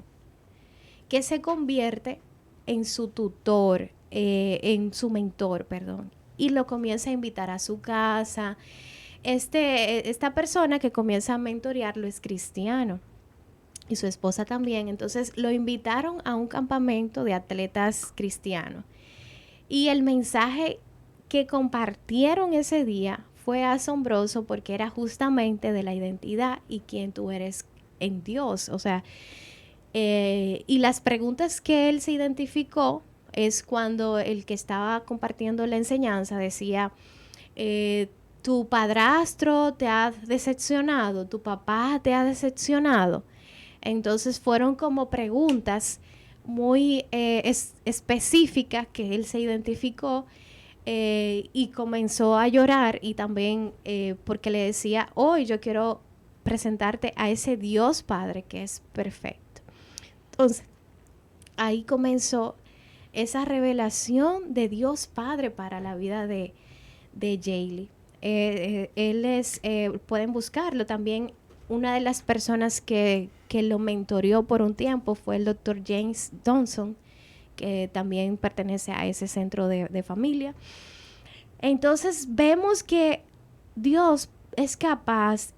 que se convierte en su tutor, en su mentor, y lo comienza a invitar a su casa. Esta persona que comienza a mentorearlo es cristiano y su esposa también. Entonces lo invitaron a un campamento de atletas cristianos y el mensaje que compartieron ese día fue asombroso porque era justamente de la identidad y quién tú eres en Dios. O sea, y las preguntas que él se identificó es cuando el que estaba compartiendo la enseñanza decía, tu padrastro te ha decepcionado, tu papá te ha decepcionado. Entonces fueron como preguntas muy específicas que él se identificó y comenzó a llorar y también porque le decía, hoy yo quiero presentarte a ese Dios Padre que es perfecto. Entonces ahí comenzó esa revelación de Dios Padre para la vida de Jaylee. Él es, pueden buscarlo también. Una de las personas que lo mentoreó por un tiempo fue el Dr. James Johnson, que también pertenece a ese centro de familia. Entonces vemos que Dios es capaz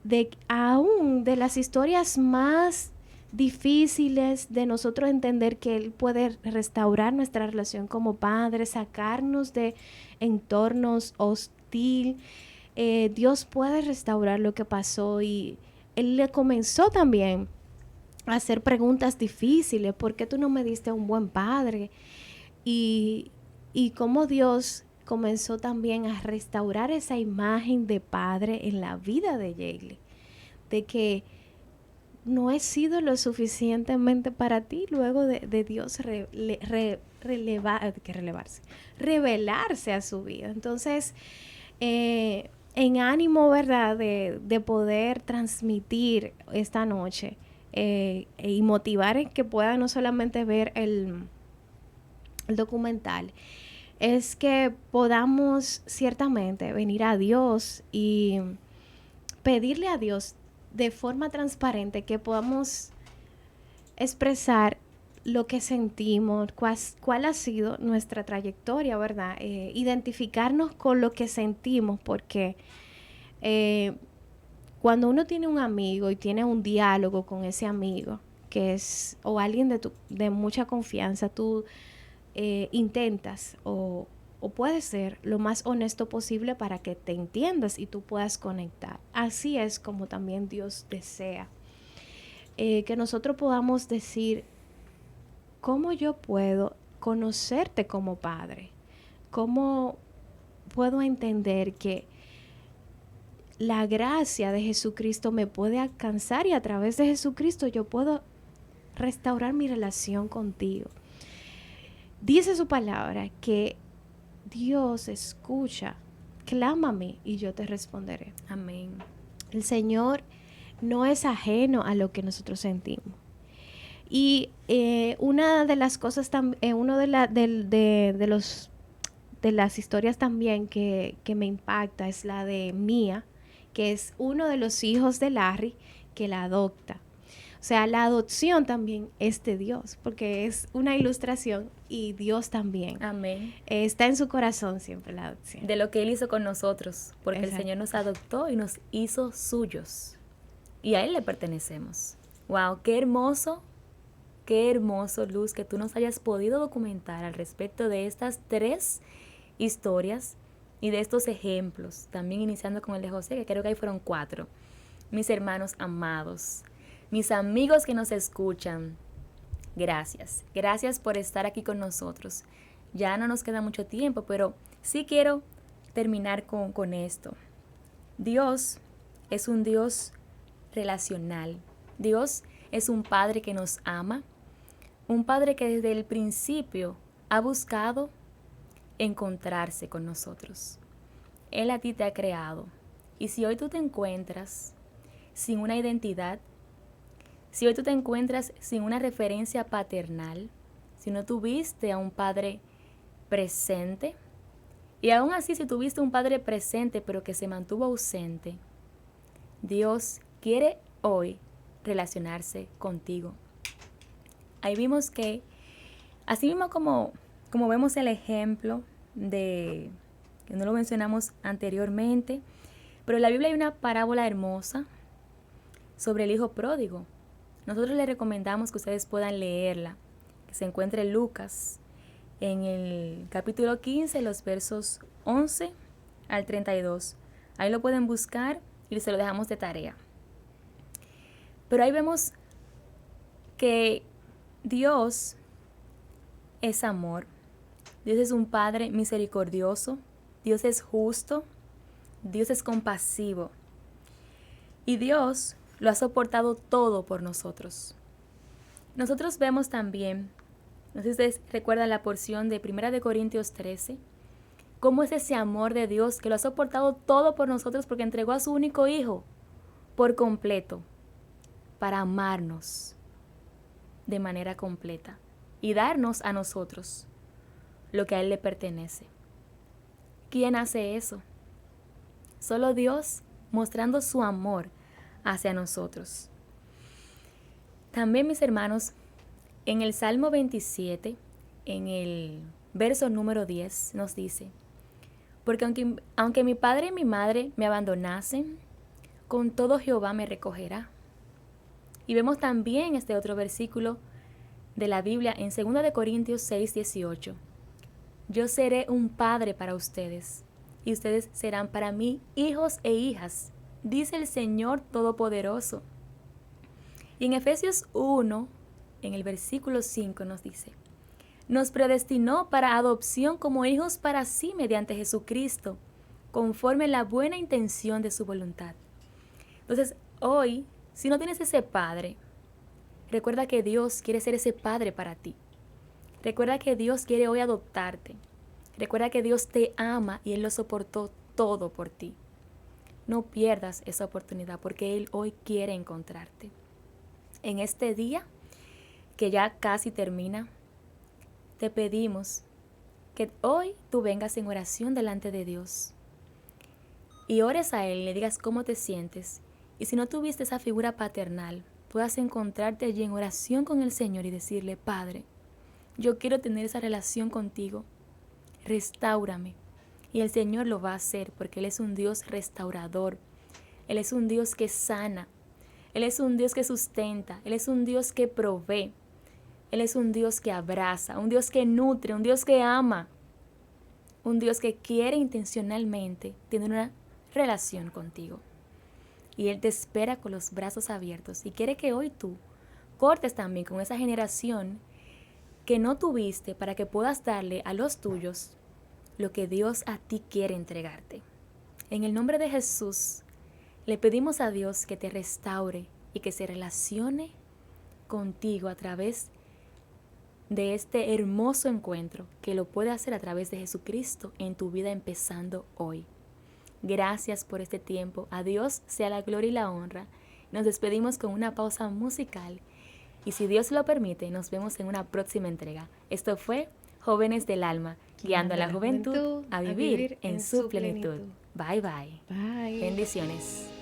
de, aún de las historias más difíciles, de nosotros entender que Él puede restaurar nuestra relación como padre, sacarnos de entornos hostil. Dios puede restaurar lo que pasó y Él le comenzó también a hacer preguntas difíciles. ¿Por qué tú no me diste un buen padre? Y cómo Dios comenzó también a restaurar esa imagen de padre en la vida de Jaylee, de que no he sido lo suficientemente para ti, luego de Dios revelarse a su vida. Entonces, en ánimo, ¿verdad?, de poder transmitir esta noche y motivar en que puedan no solamente ver el documental, es que podamos ciertamente venir a Dios y pedirle a Dios de forma transparente que podamos expresar lo que sentimos, cuál ha sido nuestra trayectoria, ¿verdad? Identificarnos con lo que sentimos, porque cuando uno tiene un amigo y tiene un diálogo con ese amigo, que es, o alguien de mucha confianza, tú intentas o puedes ser lo más honesto posible para que te entiendas y tú puedas conectar. Así es como también Dios desea. Que nosotros podamos decir, ¿cómo yo puedo conocerte como Padre? ¿Cómo puedo entender que la gracia de Jesucristo me puede alcanzar y a través de Jesucristo yo puedo restaurar mi relación contigo? Dice su palabra que Dios escucha, clámame y yo te responderé. Amén. El Señor no es ajeno a lo que nosotros sentimos. Y una de las cosas, uno de las historias también que me impacta es la de Mia, que es uno de los hijos de Larry que la adopta. O sea, la adopción también es de Dios, porque es una ilustración y Dios también. Amén. Está en su corazón siempre la adopción. De lo que Él hizo con nosotros, porque Exacto. El Señor nos adoptó y nos hizo suyos. Y a Él le pertenecemos. ¡Wow! ¡Qué hermoso! Qué hermoso, Luz, que tú nos hayas podido documentar al respecto de estas 3 historias y de estos ejemplos. También iniciando con el de José, que creo que ahí fueron 4. Mis hermanos amados, mis amigos que nos escuchan, gracias. Gracias por estar aquí con nosotros. Ya no nos queda mucho tiempo, pero sí quiero terminar con esto. Dios es un Dios relacional. Dios es un Padre que nos ama, un Padre que desde el principio ha buscado encontrarse con nosotros. Él a ti te ha creado. Y si hoy tú te encuentras sin una identidad, si hoy tú te encuentras sin una referencia paternal, si no tuviste a un Padre presente, y aún así si tuviste un Padre presente pero que se mantuvo ausente, Dios quiere hoy relacionarse contigo. Ahí vimos que, así mismo como vemos el ejemplo de, que no lo mencionamos anteriormente, pero en la Biblia hay una parábola hermosa sobre el hijo pródigo. Nosotros les recomendamos que ustedes puedan leerla, que se encuentre en Lucas, en el capítulo 15, los versos 11 al 32. Ahí lo pueden buscar y se lo dejamos de tarea. Pero ahí vemos que Dios es amor. Dios es un Padre misericordioso. Dios es justo. Dios es compasivo. Y Dios lo ha soportado todo por nosotros. Nosotros vemos también, no sé si ustedes recuerdan la porción de 1 Corintios 13, cómo es ese amor de Dios que lo ha soportado todo por nosotros porque entregó a su único hijo por completo para amarnos de manera completa y darnos a nosotros lo que a Él le pertenece. ¿Quién hace eso? Solo Dios mostrando su amor hacia nosotros. También, mis hermanos, en el Salmo 27, en el verso número 10, nos dice: porque aunque mi padre y mi madre me abandonasen, con todo Jehová me recogerá. Y vemos también este otro versículo de la Biblia en 2 Corintios 6, 18. Yo seré un padre para ustedes, y ustedes serán para mí hijos e hijas, dice el Señor Todopoderoso. Y en Efesios 1, en el versículo 5 nos dice: nos predestinó para adopción como hijos para sí mediante Jesucristo, conforme a la buena intención de su voluntad. Entonces, hoy, si no tienes ese padre, recuerda que Dios quiere ser ese padre para ti. Recuerda que Dios quiere hoy adoptarte. Recuerda que Dios te ama y Él lo soportó todo por ti. No pierdas esa oportunidad porque Él hoy quiere encontrarte. En este día, que ya casi termina, te pedimos que hoy tú vengas en oración delante de Dios y ores a Él y le digas cómo te sientes. Y si no tuviste esa figura paternal, puedas encontrarte allí en oración con el Señor y decirle: Padre, yo quiero tener esa relación contigo, restáurame. Y el Señor lo va a hacer porque Él es un Dios restaurador, Él es un Dios que sana, Él es un Dios que sustenta, Él es un Dios que provee, Él es un Dios que abraza, un Dios que nutre, un Dios que ama, un Dios que quiere intencionalmente tener una relación contigo. Y Él te espera con los brazos abiertos y quiere que hoy tú cortes también con esa generación que no tuviste para que puedas darle a los tuyos lo que Dios a ti quiere entregarte. En el nombre de Jesús, le pedimos a Dios que te restaure y que se relacione contigo a través de este hermoso encuentro, que lo puede hacer a través de Jesucristo en tu vida empezando hoy. Gracias por este tiempo. A Dios sea la gloria y la honra. Nos despedimos con una pausa musical y si Dios lo permite, nos vemos en una próxima entrega. Esto fue Jóvenes del Alma, guiando a la juventud a vivir en su plenitud. Bye bye. Bye. Bendiciones.